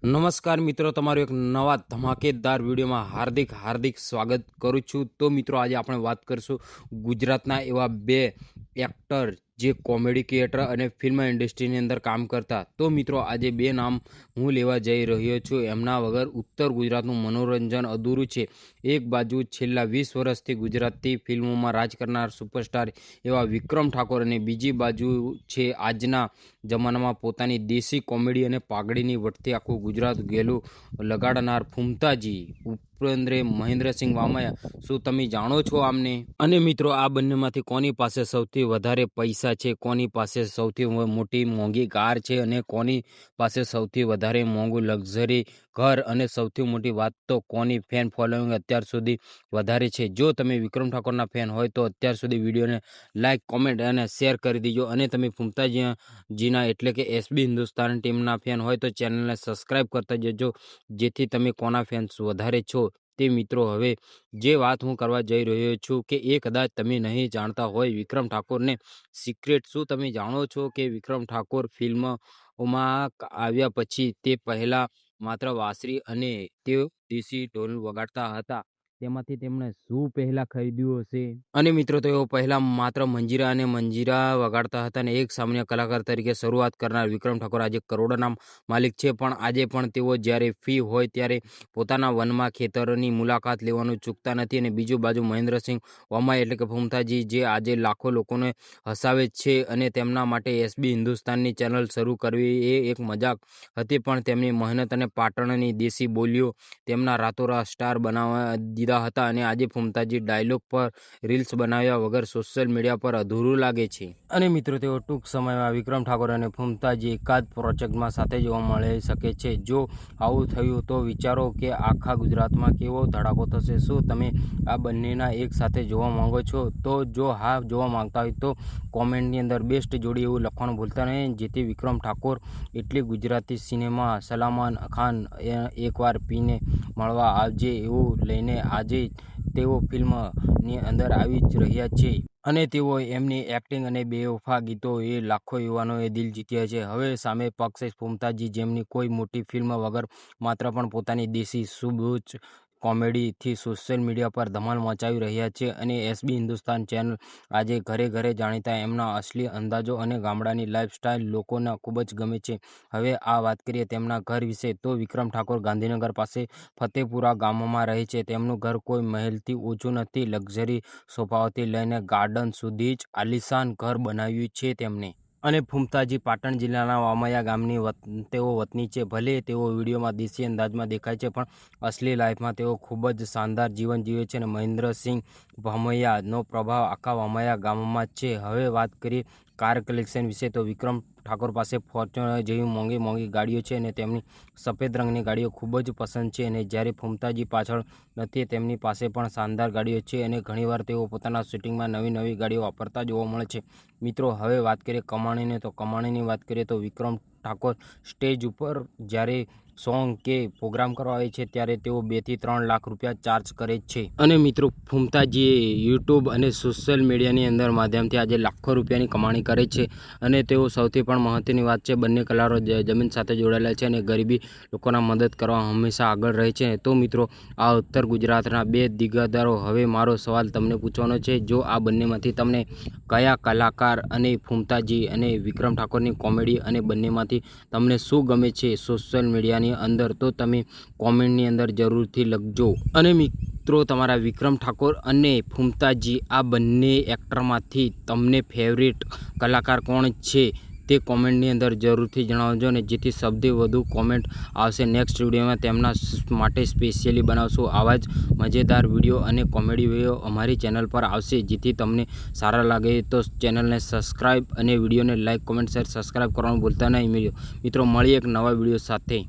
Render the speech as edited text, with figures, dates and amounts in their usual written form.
નમસ્કાર મિત્રો, તમારું એક નવા ધમાકેદાર વિડીયોમાં હાર્દિક સ્વાગત કરું છું। તો મિત્રો, આજે આપણે વાત કરીશું ગુજરાતના એવા બે એક્ટર જે કોમેડી ક્રિએટર અને ફિલ્મ ઇન્ડસ્ટ્રીની અંદર કામ કરતા। તો મિત્રો, આજે બે નામ હું લેવા જઈ રહ્યો છું। એમના વગર ઉત્તર ગુજરાતનું મનોરંજન અધૂરું છે। એક બાજુ છેલ્લા 20 વર્ષથી ગુજરાતી ફિલ્મોમાં રાજ કરનાર સુપરસ્ટાર એવા વિક્રમ ઠાકોર અને બીજી બાજુ છે આજના જમાનામાં પોતાની દેશી કોમેડી અને પાઘડીની વટથી આખું ગુજરાત ગેલું લગાડનાર ફૂમતાજી ઉપેન્દ્ર મહેન્દ્રસિંહ વામૈયા। શું તમે જાણો છો આમને? અને મિત્રો, આ બંનેમાંથી કોની પાસે સૌથી વધારે પૈસા છે, કોની પાસે સૌથી મોટી મોંઘી કાર છે અને કોની પાસે સૌથી વધારે મોંઘું લક્ઝરી ઘર, અને સૌથી મોટી વાત તો કોની ફેન ફોલોઈંગ અત્યાર સુધી વધારે છે? જો તમે વિક્રમ ઠાકોરના ફેન હોય તો અત્યાર સુધી વિડીયોને લાઇક, કોમેન્ટ અને શેર કરી દીજો, અને તમે ફૂમતાજીના એટલે કે એસબી હિન્દુસ્તાન ટીમના ફેન હોય તો ચેનલને સબસ્ક્રાઈબ કરતા જજો, જેથી તમે કોના ફેન્સ વધારે છો તે મિત્રો હવે જે વાત હું કરવા જઈ રહ્યો છું કે એ કદાચ તમે નહીં જાણતા હોય વિક્રમ ઠાકોરને સિક્રેટ। શું તમે જાણો છો કે વિક્રમ ઠાકોર ફિલ્મોમાં આવ્યા પછી તે પહેલા માત્ર વાંસળી અને તે દેશી ઢોલ વગાડતા હતા, તેમાંથી તેમણે શું પહેલા ખરીદ્યું હશે? અને મિત્રો, તેઓ પહેલા માત્ર મંજીરા અને મંજીરા વગાડતા હતા અને એક સામાન્ય કલાકાર તરીકે શરૂઆત કરનાર વિક્રમ ઠાકોર આજે કરોડોના માલિક છે। પણ આજે પણ તેઓ જ્યારે ફ્રી હોય ત્યારે પોતાના વનમાં ખેતરોની મુલાકાત લેવાનું ચૂકતા નથી। અને બીજું બાજુ મહેન્દ્રસિંહ વામૈયા એટલે કે ફૂમતાજી, જે આજે લાખો લોકોને હસાવે છે, અને તેમના માટે એસબી હિન્દુસ્તાનની ચેનલ શરૂ કરવી એ એક મજાક હતી, પણ તેમની મહેનત અને પાટણની દેશી બોલીઓ તેમના રાતોરાત સ્ટાર બનાવવા દીધા હતા। અને આજે ફૂમતાજી ડાયલોગ પર રીલ્સ બનાવ્યા વગર સોશિયલ મીડિયા પર અધૂરું લાગે છે। અને મિત્રો, તેઓ ટૂંક સમયમાં વિક્રમ ઠાકોર અને ફૂમતાજી એકાદ પ્રોજેક્ટમાં સાથે જોવા મળી શકે છે। જો આવું થયું તો વિચારો કે આખા ગુજરાતમાં કેવો ધડાકો થશે। શું તમે આ બંનેના એક સાથે જોવા માંગો છો? તો જો હા જોવા માંગતા હોય તો કોમેન્ટની અંદર બેસ્ટ જોડી એવું લખવાનું ભૂલતા નહીં, જેથી વિક્રમ ઠાકોર એટલી ગુજરાતી સિનેમા સલમાન ખાન એકવાર પીને મળવા આવજે એવું લઈને આજે તેઓ ફિલ્મની અંદર આવી જ રહ્યા છે, અને તેઓ એમની એક્ટિંગ અને બેવફા ગીતો એ લાખો યુવાનોએ દિલ જીત્યા છે। હવે સામે પક્ષ ફૂમતાજી, જેમની કોઈ મોટી ફિલ્મ વગર માત્ર પણ પોતાની દેશી સૂઝબૂછ કોમેડીથી સોશિયલ મીડિયા પર ધમાલ મચાવી રહ્યા છે, અને એસબી હિન્દુસ્તાન ચેનલ આજે ઘરે ઘરે જાણીતા એમના અસલી અંદાજો અને ગામડાની લાઈફસ્ટાઈલ લોકોને ખૂબ જ ગમે છે। હવે આ વાત કરીએ તેમના ઘર વિશે, તો વિક્રમ ઠાકોર ગાંધીનગર પાસે ફતેપુરા ગામમાં રહે છે। તેમનું ઘર કોઈ મહેલથી ઓછું નથી, લક્ઝરી સોફાઓથી લઈને ગાર્ડન સુધી જ આલિશાન ઘર બનાવ્યું છે તેમણે। અને ફૂમતાજી પાટણ જિલ્લાના વામૈયા ગામની તેઓ વતની છે। ભલે તેઓ વિડીયોમાં દેશી અંદાજમાં દેખાય છે, પણ અસલી લાઈફમાં તેઓ ખૂબ જ શાનદાર જીવન જીવે છે, અને મહેન્દ્રસિંહ વામૈયાનો પ્રભાવ આખા વામૈયા ગામમાં જ છે। હવે વાત કરીએ કાર કલેક્શન વિશે, તો વિક્રમ ઠાકોર પાસે ફોર્ચ્યુનર જેવી મોંઘી ગાડીઓ છે, અને તેમની સફેદ રંગની ગાડીઓ ખૂબ જ પસંદ છે। અને જ્યારે ફૂમતાજી પાછળ નથી, તેમની પાસે પણ શાનદાર ગાડીઓ છે, અને ઘણીવાર તેઓ પોતાના શૂટિંગમાં નવી ગાડીઓ વાપરતા જોવા મળે છે। મિત્રો, હવે વાત કરીએ કમાણીની, તો કમાણીની વાત કરીએ તો વિક્રમ ઠાકોર સ્ટેજ ઉપર જ્યારે સોંગ કે પ્રોગ્રામ કરવા આવે છે ત્યારે તેઓ 2 થી 3 લાખ રૂપિયા ચાર્જ કરે છે। અને મિત્રો, ફૂમતાજીએ યુટ્યુબ અને સોશિયલ મીડિયાની અંદર માધ્યમથી આજે લાખો રૂપિયાની કમાણી કરે છે, અને તેઓ સૌથી પણ મહત્વની વાત છે, બંને કલાકારો જમીન સાથે જોડાયેલા છે અને ગરીબી લોકોના મદદ કરવા હંમેશા આગળ રહે છે। તો મિત્રો, આ ઉત્તર ગુજરાતના બે દિગ્ગજારો, હવે મારો સવાલ તમને પૂછવાનો છે, જો આ બંનેમાંથી તમને કયા કલાકાર અને ફૂમતાજી અને વિક્રમ ઠાકોરની કોમેડી અને બંનેમાંથી તમને શું ગમે છે સોશિયલ મીડિયાની અંદર, તો તમે કોમેન્ટની અંદર જરૂરથી લખજો। અને મિત્રો, તમારા વિક્રમ ઠાકોર અને ફૂમતાજી આ બંને એક્ટરમાંથી તમને ફેવરિટ કલાકાર કોણ છે તે કોમેન્ટની અંદર જરૂરથી જણાવજો, અને જેથી સૌથી વધુ કોમેન્ટ આવશે નેક્સ્ટ વિડીયોમાં તેમના માટે સ્પેશિયલી બનાવશું આવા જ મજેદાર વિડીયો અને કોમેડી વિડીયો અમારી ચેનલ પર આવશે। જેથી તમને સારા લાગે તો ચેનલને સબસ્ક્રાઈબ અને વિડીયોને લાઇક, કોમેન્ટ, શેર, સબસ્ક્રાઈબ કરવાનું ભૂલતા નહીં। મિત્રો, મળીએ એક નવા વિડીયો સાથે।